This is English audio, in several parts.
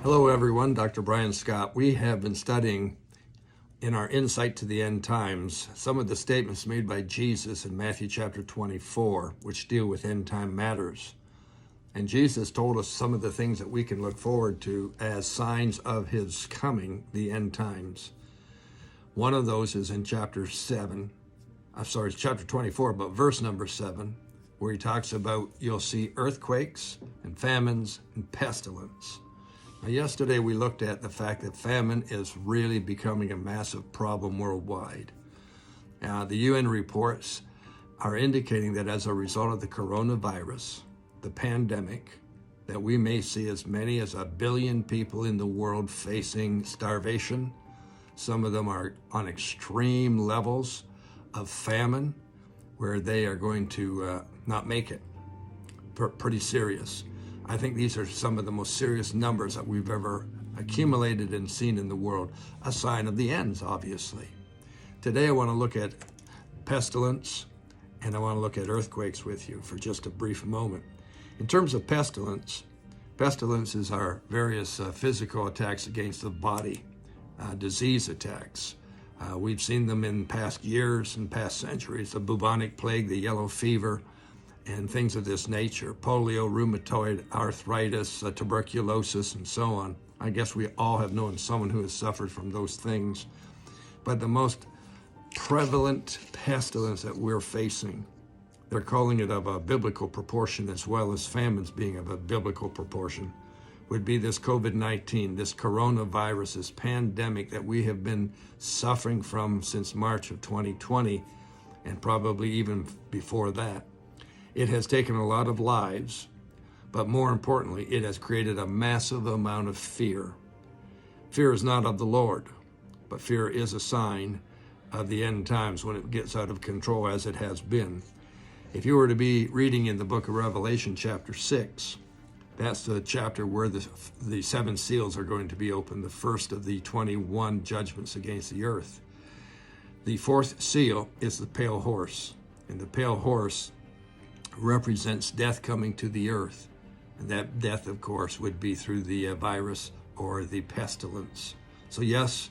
Hello everyone, Dr. Brian Scott. We have been studying in our Insight to the End Times some of the statements made by Jesus in Matthew chapter 24, which deal with end time matters. And Jesus told us some of the things that we can look forward to as signs of his coming, the end times. One of those is in chapter 24, but verse number 7, where he talks about you'll see earthquakes and famines and pestilence. Now, yesterday we looked at the fact that famine is really becoming a massive problem worldwide. The UN reports are indicating that as a result of the coronavirus, the pandemic, that we may see as many as 1 billion people in the world facing starvation. Some of them are on extreme levels of famine where they are going to not make it. Pretty serious. I think these are some of the most serious numbers that we've ever accumulated and seen in the world, a sign of the ends, obviously. Today I want to look at pestilence, and I want to look at earthquakes with you for just a brief moment. In terms of pestilence, pestilences are various physical attacks against the body, disease attacks. We've seen them in past years and past centuries, the bubonic plague, the yellow fever, and things of this nature, polio, rheumatoid arthritis, tuberculosis, and so on. I guess we all have known someone who has suffered from those things. But the most prevalent pestilence that we're facing, they're calling it of a biblical proportion as well as famines being of a biblical proportion, would be this COVID-19, this coronavirus, this pandemic that we have been suffering from since March of 2020, and probably even before that. It has taken a lot of lives, but more importantly, it has created a massive amount of fear. Fear is not of the Lord, but fear is a sign of the end times when it gets out of control as it has been. If you were to be reading in the book of Revelation chapter 6, that's the chapter where the 7 seals are going to be opened, the first of the 21 judgments against the earth. The 4th seal is the pale horse, and the pale horse represents death coming to the earth. And that death, of course, would be through the virus or the pestilence. So yes,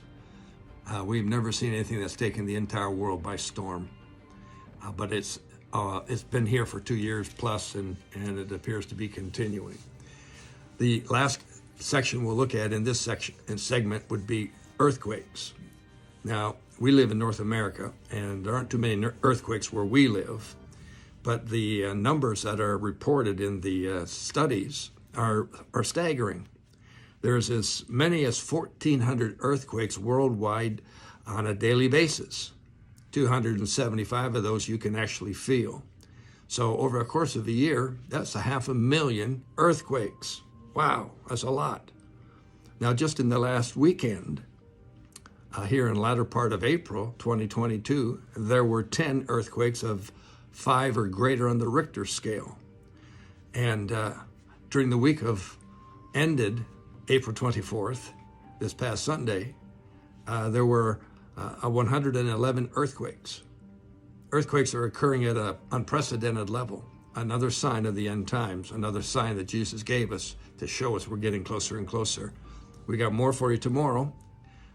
we've never seen anything that's taken the entire world by storm. But it's been here for 2 years plus, and it appears to be continuing. The last section we'll look at in this section and segment would be earthquakes. Now, we live in North America, and there aren't too many earthquakes where we live. But the numbers that are reported in the studies are staggering. There's as many as 1,400 earthquakes worldwide on a daily basis. 275 of those you can actually feel. So over a course of a year, that's 500,000 earthquakes. Wow, that's a lot. Now, just in the last weekend, here in the latter part of April 2022, there were 10 earthquakes of 5 or greater on the Richter scale. And during the week ended April 24th, this past Sunday, there were 111 earthquakes. Earthquakes are occurring at an unprecedented level. Another sign of the end times, another sign that Jesus gave us to show us we're getting closer and closer. We got more for you tomorrow.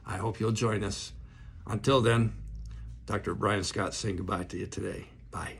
I hope you'll join us. Until then, Dr. Brian Scott saying goodbye to you today. Bye.